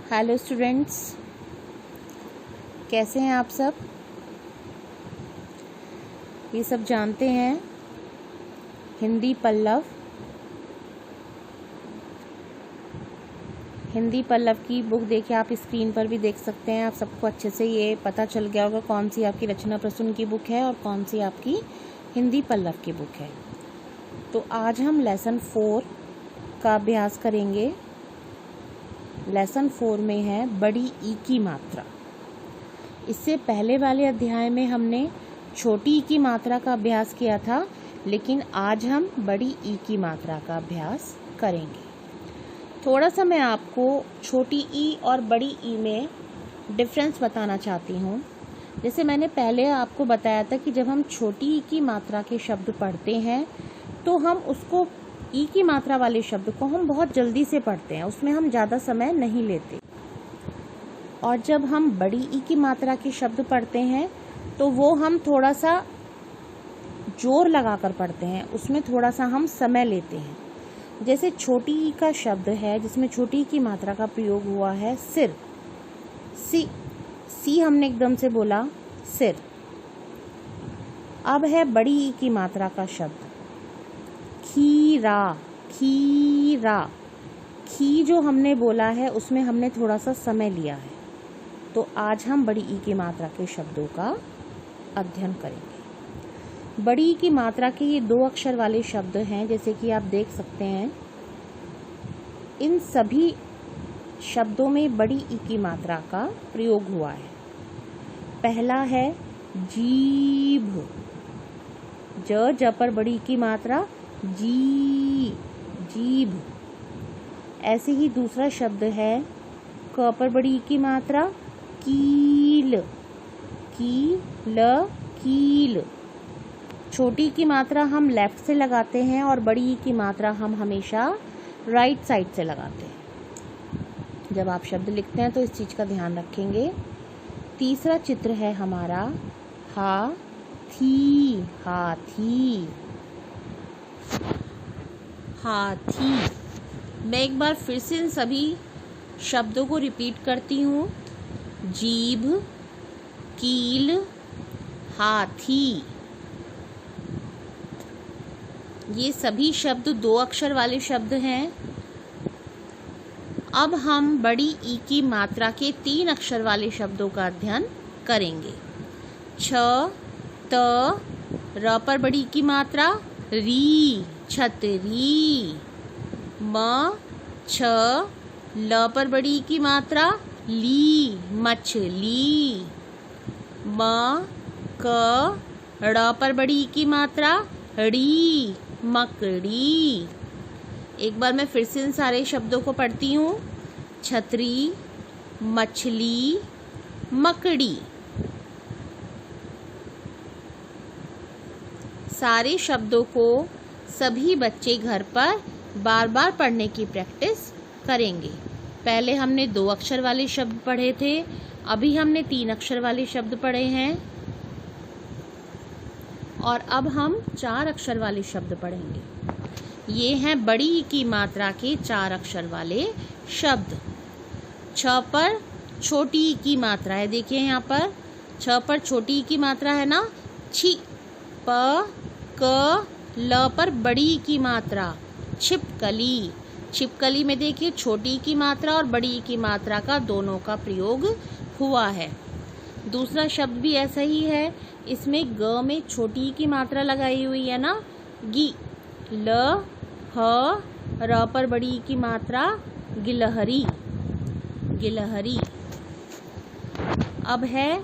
Hello students, कैसे हैं आप सब। ये सब जानते हैं हिंदी पल्लव की बुक देखिए, आप स्क्रीन पर भी देख सकते हैं। आप सबको अच्छे से ये पता चल गया होगा कौन सी आपकी रचना प्रसून की बुक है और कौन सी आपकी हिंदी पल्लव की बुक है। तो आज हम लेसन 4 का अभ्यास करेंगे। लेसन 4 में है बड़ी ई की मात्रा। इससे पहले वाले अध्याय में हमने छोटी ई की मात्रा का अभ्यास किया था, लेकिन आज हम बड़ी ई की मात्रा का अभ्यास करेंगे। थोड़ा सा मैं आपको छोटी ई और बड़ी ई में डिफरेंस बताना चाहती हूँ। जैसे मैंने पहले आपको बताया था कि जब हम छोटी ई की मात्रा के शब्द पढ़ते हैं तो हम उसको ई की मात्रा वाले शब्द को हम बहुत जल्दी से पढ़ते हैं, उसमें हम ज़्यादा समय नहीं लेते। और जब हम बड़ी ई की मात्रा के शब्द पढ़ते हैं तो वो हम थोड़ा सा जोर लगाकर पढ़ते हैं, उसमें थोड़ा सा हम समय लेते हैं। जैसे छोटी ई का शब्द है जिसमें छोटी ई की मात्रा का प्रयोग हुआ है सिर। सी हमने एकदम से बोला सिर। अब है बड़ी ई की मात्रा का शब्द खीरा। खी जो हमने बोला है उसमें हमने थोड़ा सा समय लिया है। तो आज हम बड़ी ई की मात्रा के शब्दों का अध्ययन करेंगे। बड़ी ई की मात्रा के ये 2 अक्षर वाले शब्द हैं, जैसे कि आप देख सकते हैं। इन सभी शब्दों में बड़ी ई की मात्रा का प्रयोग हुआ है। पहला है जीभ। ज पर बड़ी ई की मात्रा जीभ। ऐसे ही दूसरा शब्द है क पर बड़ी ई की मात्रा कील। कील। छोटी की मात्रा हम लेफ्ट से लगाते हैं और बड़ी की मात्रा हम हमेशा राइट साइड से लगाते हैं। जब आप शब्द लिखते हैं तो इस चीज़ का ध्यान रखेंगे। तीसरा चित्र है हमारा हाथी। मैं एक बार फिर से इन सभी शब्दों को रिपीट करती हूँ। जीभ, कील, हाथी। ये सभी शब्द 2 अक्षर वाले शब्द हैं। अब हम बड़ी ई की मात्रा के 3 अक्षर वाले शब्दों का अध्ययन करेंगे। छ, त, र पर बड़ी ई की मात्रा री, छतरी। म, छ, ल पर बड़ी ई की मात्रा ली, मछली। म, क, ड़ पर बड़ी ई की मात्रा ड़ी, मकड़ी। एक बार मैं फिर से इन सारे शब्दों को पढ़ती हूँ। छतरी, मछली, मकड़ी। सारे शब्दों को सभी बच्चे घर पर बार बार पढ़ने की प्रैक्टिस करेंगे। पहले हमने 2 अक्षर वाले शब्द पढ़े थे, अभी हमने 3 अक्षर वाले शब्द पढ़े हैं और अब हम 4 अक्षर वाले शब्द पढ़ेंगे। ये हैं बड़ी ई की मात्रा के 4 अक्षर वाले शब्द। छ पर छोटी ई की मात्रा है, देखिए यहाँ पर छ पर छोटी ई की मात्रा है ना, छी। प, क, ल पर बड़ी ई की मात्रा छिपकली। छिपकली में देखिए छोटी ई की मात्रा और बड़ी ई की मात्रा का दोनों का प्रयोग हुआ है। दूसरा शब्द भी ऐसा ही है, इसमें ग में छोटी की मात्रा लगाई हुई है ना, गी। ल, ह, र पर बड़ी की मात्रा गिलहरी। अब है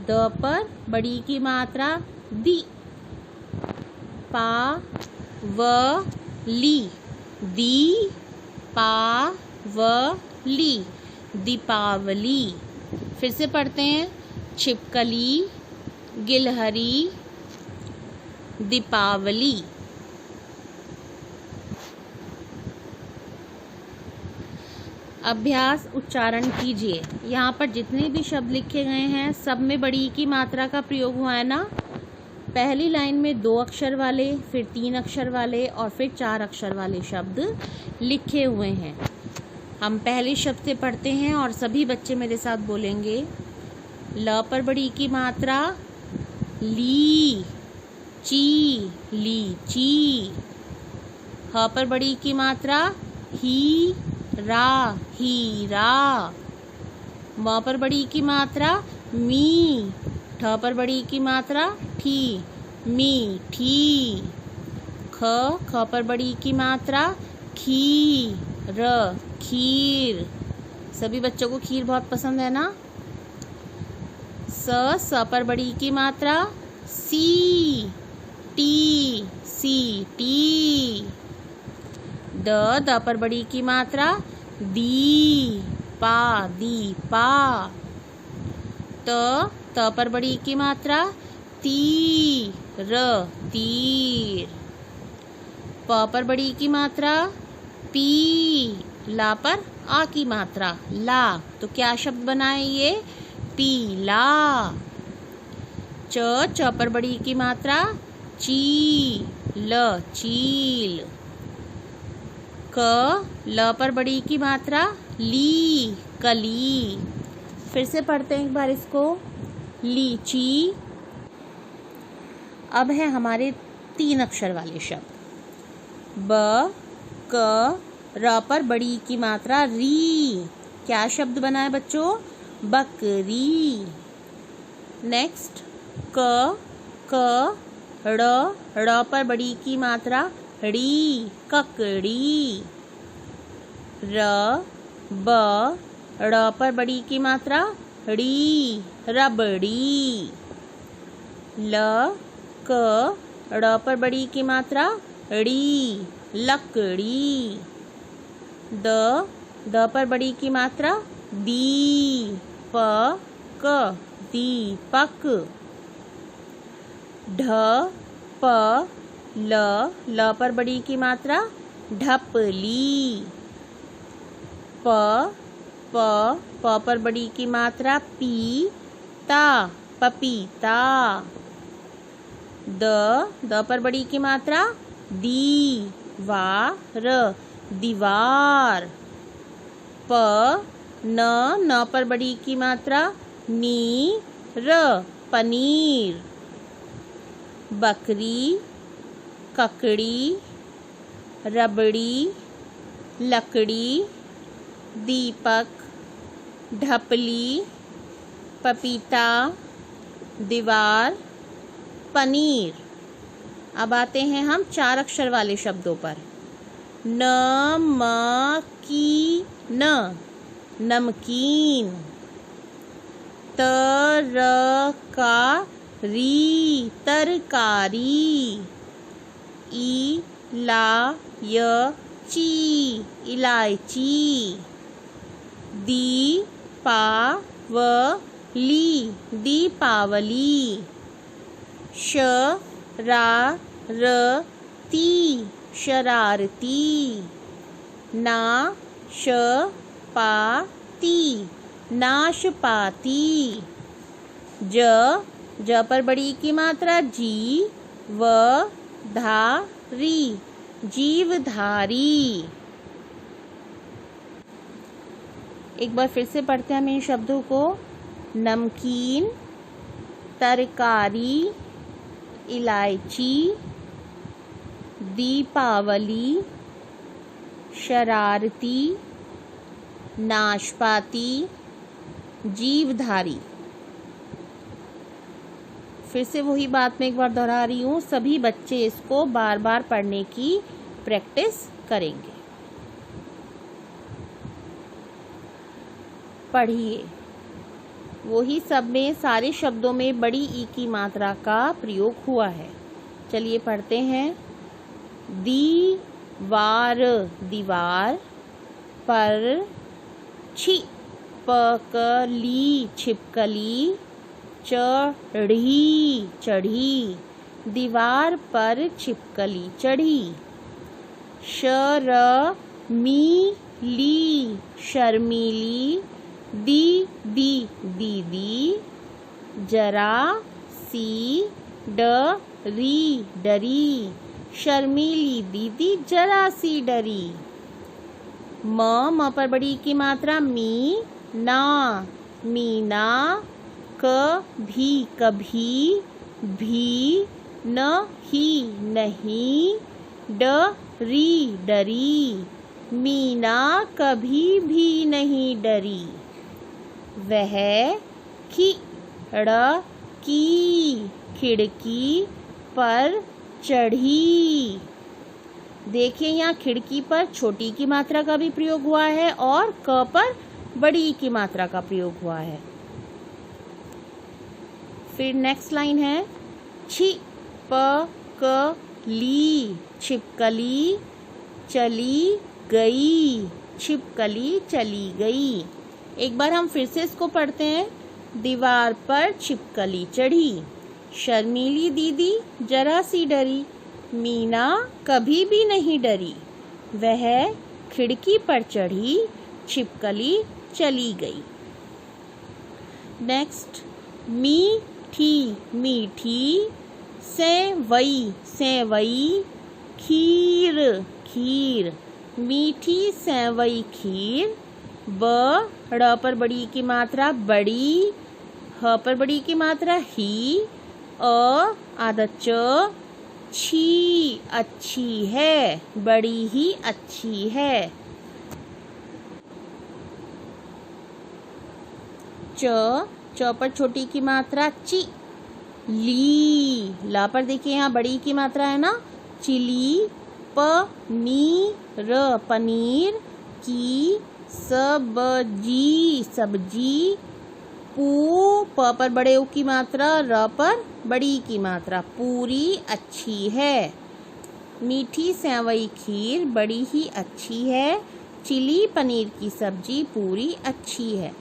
द पर बड़ी की मात्रा दी। पा, व, ली, दी, पा, व, ली, दीपावली। फिर से पढ़ते हैं। छिपकली, गिलहरी, दीपावली। अभ्यास उच्चारण कीजिए। यहाँ पर जितने भी शब्द लिखे गए हैं सब में बड़ी की मात्रा का प्रयोग हुआ है ना। पहली लाइन में 2 अक्षर वाले, फिर 3 अक्षर वाले और फिर 4 अक्षर वाले शब्द लिखे हुए हैं। हम पहले शब्द से पढ़ते हैं और सभी बच्चे मेरे साथ बोलेंगे। ल पर बड़ी की मात्रा ली ची लीची। ह पर बड़ी की मात्रा ही रा हीरा। म पर बड़ी की मात्रा मी। ठ पर बड़ी की मात्रा ठी मीठी। ख पर बड़ी की मात्रा खी र खीर। सभी बच्चों को खीर बहुत पसंद है ना। स पर बड़ी की मात्रा सी टी। द पर बड़ी की मात्रा दी पा। त पर बड़ी की मात्रा तीर। प पर बड़ी की मात्रा पी। ला पर आ की मात्रा ला। तो क्या शब्द बनाए ये? पीला। च पर बड़ी की मात्रा चील चील। ल पर बड़ी की मात्रा ली कली। फिर से पढ़ते हैं एक बार इसको। लीची। अब है हमारे 3 अक्षर वाले शब्द। ब क र पर बड़ी की मात्रा री। क्या शब्द बना है बच्चों? बकरी। नेक्स्ट क ड़ पर बड़ी की मात्रा ड़ी ककड़ी। र ब ड़ पर बड़ी की मात्रा ड़ी रबड़ी। ल क ड़ पर बड़ी की मात्रा ड़ी लकड़ी। द पर बड़ी की मात्रा दी प क दीपक। ढ प ल पर बड़ी की मात्रा ढपली। प पर बड़ी की मात्रा पीता पपीता। द पर बड़ी की मात्रा दीवार दीवार। न पर बड़ी की मात्रा नीर पनीर। बकरी ककड़ी रबड़ी लकड़ी दीपक ढपली पपीता दीवार पनीर। अब आते हैं हम 4 अक्षर वाले शब्दों पर। नमकीन नमकीन। तरकारी तरकारी। इलायची इलायची। दीपावली दीपावली। शरारती शरारती। नाशपाती नाशपाती। ज पर बड़ी की मात्रा जीवधारी जीवधारी। एक बार फिर से पढ़ते हैं हम इन शब्दों को। नमकीन तरकारी इलायची दीपावली शरारती नाशपाती जीवधारी। फिर से वही बात मैं एक बार दोहरा रही हूँ, सभी बच्चे इसको बार बार पढ़ने की प्रैक्टिस करेंगे। पढ़िए। वही सब में सारे शब्दों में बड़ी ई की मात्रा का प्रयोग हुआ है। चलिए पढ़ते हैं। दीवार दीवार। पर छिपकली छिपकली। चढ़ी चढ़ी। दीवार पर छिपकली चढ़ी। शर्मीली शर्मीली। दीदी दीदी। जरा सी डरी डरी। शर्मीली दीदी जरा सी डरी। म पर बड़ी की मात्रा मी ना, मीना। कभी कभी, भी नहीं नहीं, डरी डरी, मीना कभी भी नहीं डरी। वह खिड़की, खिड़की पर चढ़ी। देखिए यहाँ खिड़की पर छोटी की मात्रा का भी प्रयोग हुआ है और क पर बड़ी की मात्रा का प्रयोग हुआ है। फिर नेक्स्ट लाइन है छिपकली, छिपकली चली गई, छिपकली चली गई। एक बार हम फिर से इसको पढ़ते हैं। दीवार पर छिपकली चढ़ी, शर्मीली दीदी जरा सी डरी, मीना कभी भी नहीं डरी। वह खिड़की पर चढ़ी, छिपकली चली गई। नेक्स्ट मीठी, मीठी सेवई, सेवई खीर, खीर, मीठी सेवई खीर। ड़ पर बड़ी की मात्रा बड़ी, ह पर बड़ी की मात्रा ही, आधा च, छी अच्छी है, बड़ी ही अच्छी है। च पर छोटी की मात्रा ची, ली। ला पर देखिए यहाँ बड़ी की मात्रा है ना, चिली। पनीर, पनीर की सब्जी, सब्जी। प पर बड़े ऊ की मात्रा, र पर बड़ी की मात्रा, पूरी अच्छी है। मीठी सेवई खीर बड़ी ही अच्छी है, चिली पनीर की सब्जी पूरी अच्छी है।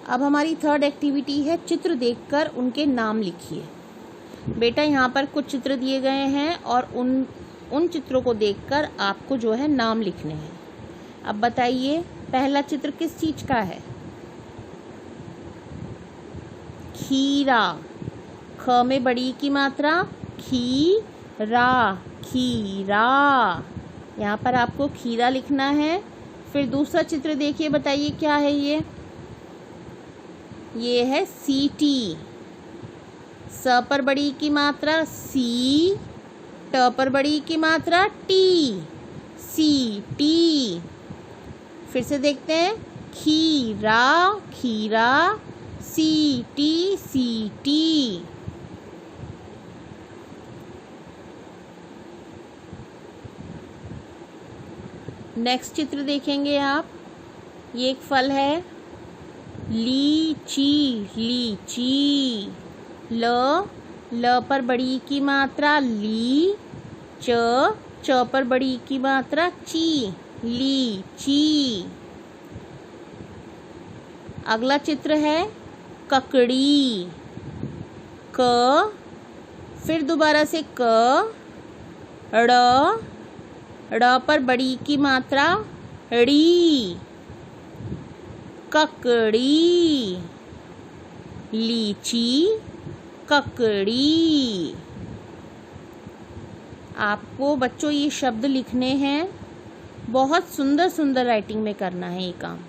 अब हमारी थर्ड एक्टिविटी है चित्र देखकर उनके नाम लिखिए। बेटा यहाँ पर कुछ चित्र दिए गए हैं और उन चित्रों को देखकर आपको जो है नाम लिखने हैं। अब बताइए पहला चित्र किस चीज का है? खीरा। ख में बड़ी की मात्रा खीरा, खीरा। यहाँ पर आपको खीरा लिखना है। फिर दूसरा चित्र देखिए, बताइए क्या है ये है सीटी। स पर बड़ी की मात्रा सी, ट पर बड़ी की मात्रा टी, सी टी। फिर से देखते हैं, खीरा, खीरा, C T, C T. Next चित्र देखेंगे आप, ये एक फल है लीची, लीची। ल पर बड़ी की मात्रा ली, च पर बड़ी की मात्रा ची, लीची। अगला चित्र है ककड़ी। क, फिर दोबारा से क, ड़ पर बड़ी की मात्रा ड़ी, ककड़ी, लीची, ककड़ी। आपको बच्चों ये शब्द लिखने हैं, बहुत सुंदर सुंदर राइटिंग में करना है ये काम।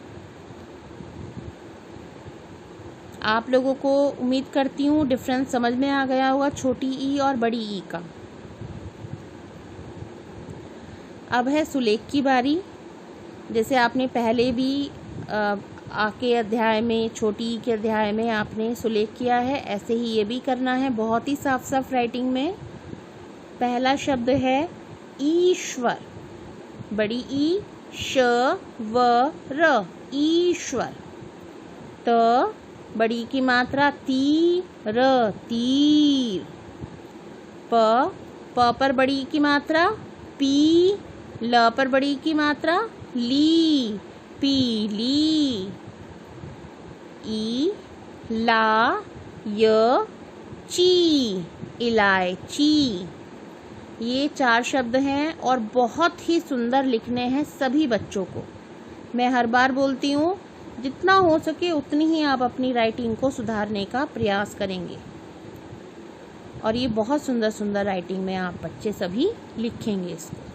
आप लोगों को उम्मीद करती हूँ डिफरेंस समझ में आ गया होगा छोटी ई और बड़ी ई का। अब है सुलेख की बारी। जैसे आपने पहले भी आके अध्याय में, छोटी ई के अध्याय में आपने सुलेख किया है, ऐसे ही ये भी करना है, बहुत ही साफ साफ राइटिंग में। पहला शब्द है ईश्वर, बड़ी ई, श व र, ईश्वर। त बड़ी की मात्रा ती, र, तीर। प पर बड़ी की मात्रा पी, ल पर बड़ी की मात्रा ली, पीली। ई, ला, य, ची, इलायची। ये 4 शब्द हैं और बहुत ही सुंदर लिखने हैं सभी बच्चों को। मैं हर बार बोलती हूँ, जितना हो सके उतनी ही आप अपनी राइटिंग को सुधारने का प्रयास करेंगे और ये बहुत सुंदर सुंदर राइटिंग में आप बच्चे सभी लिखेंगे इसको।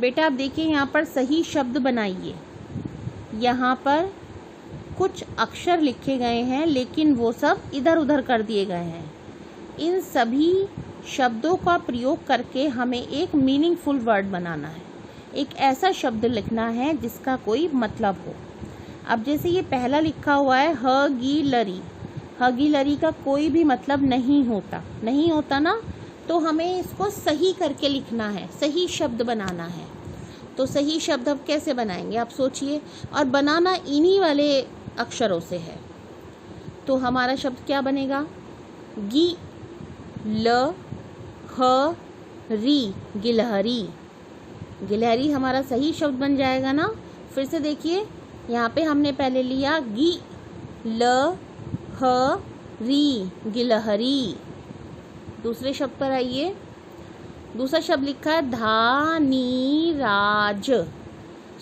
बेटा आप देखिए यहाँ पर सही शब्द बनाइए। यहाँ पर कुछ अक्षर लिखे गए हैं लेकिन वो सब इधर उधर कर दिए गए हैं। इन सभी शब्दों का प्रयोग करके हमें एक मीनिंगफुल वर्ड बनाना है। एक ऐसा शब्द लिखना है जिसका कोई मतलब हो। अब जैसे ये पहला लिखा हुआ है हगीलरी, हगीलरी का कोई भी मतलब नहीं होता ना, तो हमें इसको सही करके लिखना है, सही शब्द बनाना है। तो सही शब्द अब कैसे बनाएंगे आप सोचिए, और बनाना इन्हीं वाले अक्षरों से है। तो हमारा शब्द क्या बनेगा? गी ल ह री, गिलहरी। गिलहरी हमारा सही शब्द बन जाएगा ना। फिर से देखिए, यहाँ पे हमने पहले लिया गी ल ह री, गिलहरी। दूसरे शब्द पर आइए। दूसरा शब्द लिखा है धानीराज।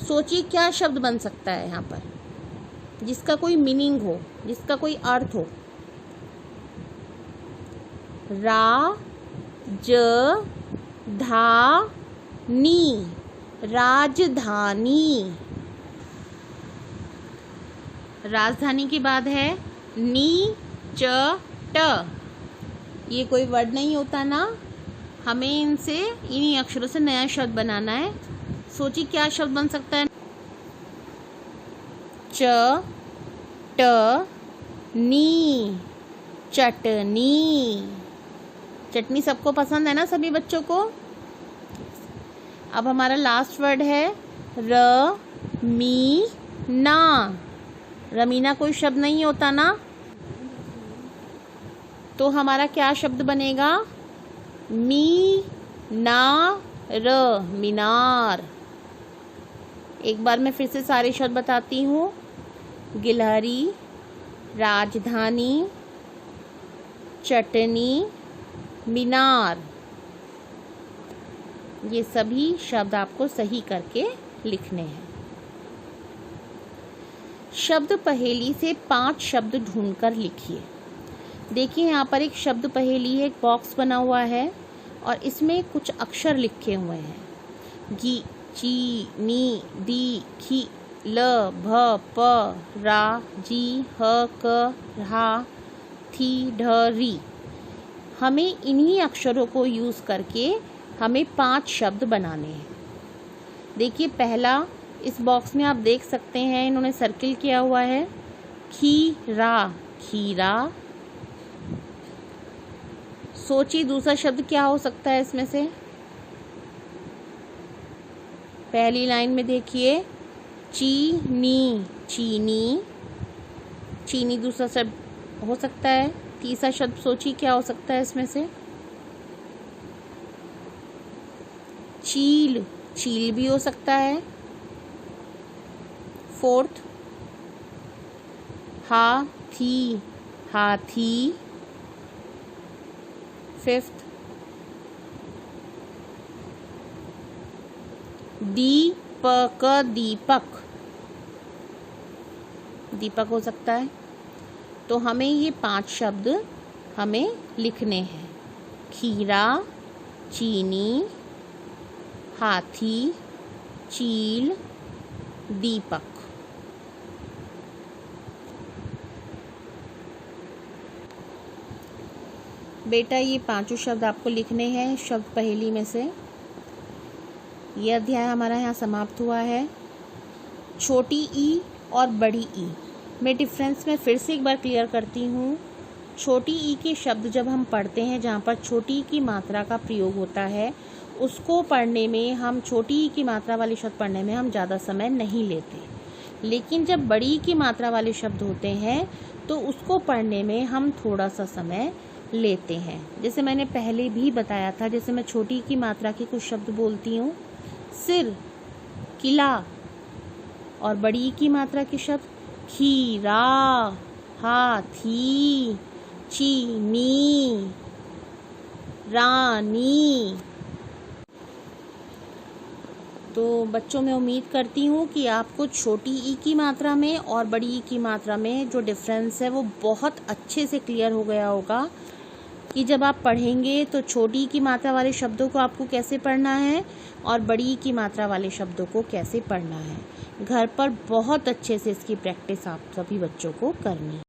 सोचिए क्या शब्द बन सकता है यहाँ पर जिसका कोई मीनिंग हो, जिसका कोई अर्थ हो। राजधानी, राजधानी। राजधानी के बाद है नीचट। ये कोई वर्ड नहीं होता ना, हमें इन्हीं अक्षरों से नया शब्द बनाना है। सोचिए क्या शब्द बन सकता है? चटनी, चटनी। चटनी सबको पसंद है ना, सभी बच्चों को। अब हमारा लास्ट वर्ड है रमीना। रमीना कोई शब्द नहीं होता ना, तो हमारा क्या शब्द बनेगा? मीनार, मीनार। एक बार मैं फिर से सारे शब्द बताती हूँ। गिलहरी, राजधानी, चटनी, मीनार। ये सभी शब्द आपको सही करके लिखने हैं। शब्द पहेली से 5 शब्द ढूंढकर लिखिए। देखिए यहाँ पर एक शब्द पहेली है, एक बॉक्स बना हुआ है और इसमें कुछ अक्षर लिखे हुए हैं। गी, ची, नी, दी, खी, ल, भ, प, रा, जी, ह, क, हा, थी, ढ, री। हमें इन्हीं अक्षरों को यूज़ करके हमें 5 शब्द बनाने हैं। देखिए पहला, इस बॉक्स में आप देख सकते हैं इन्होंने सर्किल किया हुआ है, खीरा, खीरा। सोचिए दूसरा शब्द क्या हो सकता है इसमें से। पहली लाइन में देखिए, चीनी, चीनी, चीनी दूसरा शब्द हो सकता है। तीसरा शब्द सोचिए क्या हो सकता है इसमें से। चील, चील भी हो सकता है। फोर्थ, हाथी, हाथी। फिफ्थ, दीपक, दीपक, दीपक हो सकता है। तो हमें ये 5 शब्द हमें लिखने हैं। खीरा, चीनी, हाथी, चील, दीपक। बेटा ये 5 शब्द आपको लिखने हैं शब्द पहेली में से। ये अध्याय हमारा यहाँ समाप्त हुआ है। छोटी ई और बड़ी ई में डिफरेंस मैं फिर से एक बार क्लियर करती हूँ। छोटी ई के शब्द जब हम पढ़ते हैं, जहाँ पर छोटी ई की मात्रा का प्रयोग होता है, उसको पढ़ने में हम छोटी ई की मात्रा वाले शब्द पढ़ने में हम ज़्यादा समय नहीं लेते। लेकिन जब बड़ी ई की मात्रा वाले शब्द होते हैं तो उसको पढ़ने में हम थोड़ा सा समय लेते हैं। जैसे मैंने पहले भी बताया था, जैसे मैं छोटी की मात्रा के कुछ शब्द बोलती हूँ, सिर, किला, और बड़ी की मात्रा के शब्द खीरा, हाथी, चीनी, रानी। तो बच्चों मैं उम्मीद करती हूँ कि आपको छोटी ई की मात्रा में और बड़ी ई की मात्रा में जो डिफरेंस है वो बहुत अच्छे से क्लियर हो गया होगा। कि जब आप पढ़ेंगे तो छोटी की मात्रा वाले शब्दों को आपको कैसे पढ़ना है और बड़ी की मात्रा वाले शब्दों को कैसे पढ़ना है। घर पर बहुत अच्छे से इसकी प्रैक्टिस आप सभी बच्चों को करनी है।